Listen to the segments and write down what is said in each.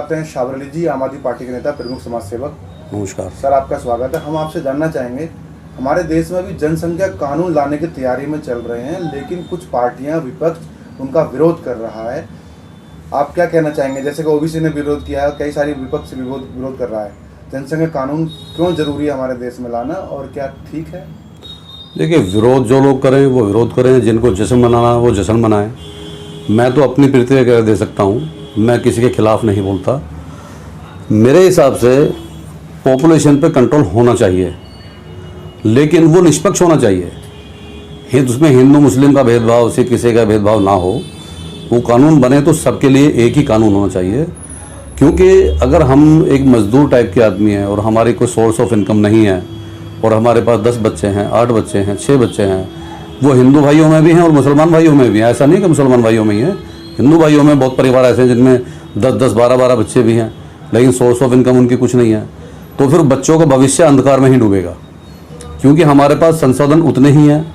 आते हैं शाबर अली जी, आम आदमी पार्टी के नेता, प्रमुख समाज सेवक। नमस्कार सर, आपका स्वागत है। हम आपसे जानना चाहेंगे, हमारे देश में अभी जनसंख्या कानून लाने की तैयारी में चल रहे हैं, लेकिन कुछ पार्टियां, विपक्ष उनका विरोध कर रहा है। आप क्या कहना चाहेंगे? जैसे कि ओबीसी ने विरोध किया है, कई सारी विपक्ष विरोध कर रहा है। जनसंख्या कानून क्यों जरूरी है हमारे देश में लाना, और क्या ठीक है? देखिए, विरोध जो लोग करें वो विरोध करें, जिनको जश्न मनाना है वो जश्न मनाएं। मैं तो अपनी प्रतिक्रिया दे सकता हूँ, मैं किसी के खिलाफ नहीं बोलता। मेरे हिसाब से पॉपुलेशन पे कंट्रोल होना चाहिए, लेकिन वो निष्पक्ष होना चाहिए। उसमें हिंदू मुस्लिम का भेदभाव, सिख किसी का भेदभाव ना हो। वो कानून बने तो सबके लिए एक ही कानून होना चाहिए। क्योंकि अगर हम एक मजदूर टाइप के आदमी हैं और हमारी कोई सोर्स ऑफ इनकम नहीं है, और हमारे पास 10 बच्चे हैं, 8 बच्चे हैं, 6 बच्चे हैं, वो हिंदू भाइयों में भी हैं और मुसलमान भाइयों में भी हैं। ऐसा नहीं कि मुसलमान भाइयों में ही है, हिंदू भाइयों में बहुत परिवार ऐसे हैं जिनमें 10-10, 12-12 बच्चे भी हैं, लेकिन सोर्स ऑफ इनकम उनकी कुछ नहीं है। तो फिर बच्चों का भविष्य अंधकार में ही डूबेगा। क्योंकि हमारे पास संसाधन उतने ही हैं,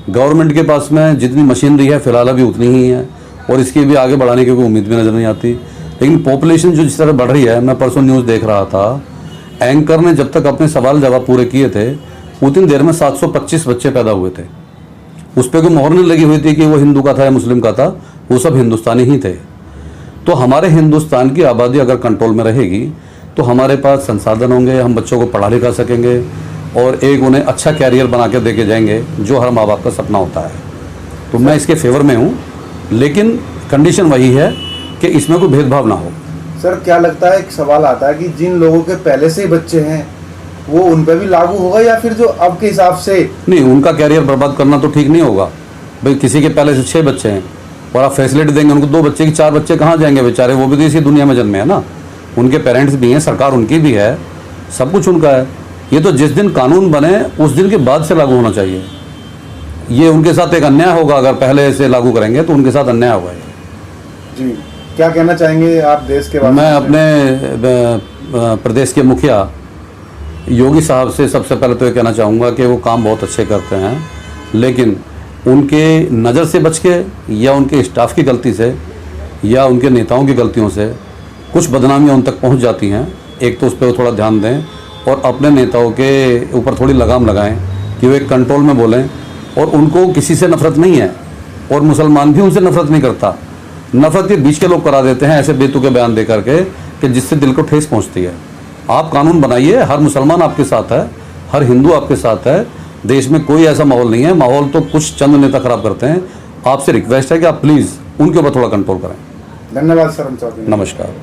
गवर्नमेंट के पास में जितनी मशीनरी है फिलहाल अभी उतनी ही है, और इसकी भी आगे बढ़ाने की कोई उम्मीद भी नज़र नहीं आती। लेकिन पॉपुलेशन जो जिस तरह बढ़ रही है, मैं परसों न्यूज़ देख रहा था, एंकर ने जब तक अपने सवाल जवाब पूरे किए थे उतनी देर में 725 बच्चे पैदा हुए थे। उस पर कोई मोहर नहीं लगी हुई थी कि वो हिंदू का था या मुस्लिम का था, वो सब हिंदुस्तानी ही थे। तो हमारे हिंदुस्तान की आबादी अगर कंट्रोल में रहेगी तो हमारे पास संसाधन होंगे, हम बच्चों को पढ़ा लिखा सकेंगे और एक उन्हें अच्छा कैरियर बना के देके जाएंगे, जो हर माँ बाप का सपना होता है। तो मैं इसके फेवर में हूँ, लेकिन कंडीशन वही है कि इसमें कोई भेदभाव ना हो। सर, क्या लगता है, एक सवाल आता है कि जिन लोगों के पहले से ही बच्चे हैं वो उन पर भी लागू होगा, या फिर जो अब के हिसाब से? नहीं, उनका कैरियर बर्बाद करना तो ठीक नहीं होगा। भाई किसी के पहले से 6 बच्चे हैं और आप फैसिलिटी देंगे उनको, 2 बच्चे की 4 बच्चे कहाँ जाएंगे बेचारे? वो भी तो इसी दुनिया में जन्मे हैं ना, उनके पेरेंट्स भी हैं, सरकार उनकी भी है, सब कुछ उनका है। ये तो जिस दिन कानून बने उस दिन के बाद से लागू होना चाहिए। ये उनके साथ एक अन्याय होगा, अगर पहले से लागू करेंगे तो उनके साथ अन्याय होगा। जी, क्या कहना चाहेंगे आप देश के बारे में? मैं अपने प्रदेश के मुखिया योगी साहब से सबसे पहले तो ये कहना चाहूँगा कि वो काम बहुत अच्छे करते हैं, लेकिन उनके नज़र से बच के या उनके स्टाफ की गलती से या उनके नेताओं की गलतियों से कुछ बदनामियाँ उन तक पहुँच जाती हैं। एक तो उस पर थोड़ा ध्यान दें और अपने नेताओं के ऊपर थोड़ी लगाम लगाएं कि वो एक कंट्रोल में बोलें। और उनको किसी से नफरत नहीं है, और मुसलमान भी उनसे नफरत नहीं करता। नफरत के बीच के लोग करा देते हैं ऐसे बेतुके बयान दे करके कि जिससे दिल को ठेस पहुँचती है। आप कानून बनाइए, हर मुसलमान आपके साथ है, हर हिंदू आपके साथ है। देश में कोई ऐसा माहौल नहीं है, माहौल तो कुछ चंद नेता खराब करते हैं। आपसे रिक्वेस्ट है कि आप प्लीज़ उनके ऊपर थोड़ा कंट्रोल करें। धन्यवाद सर। नमस्कार।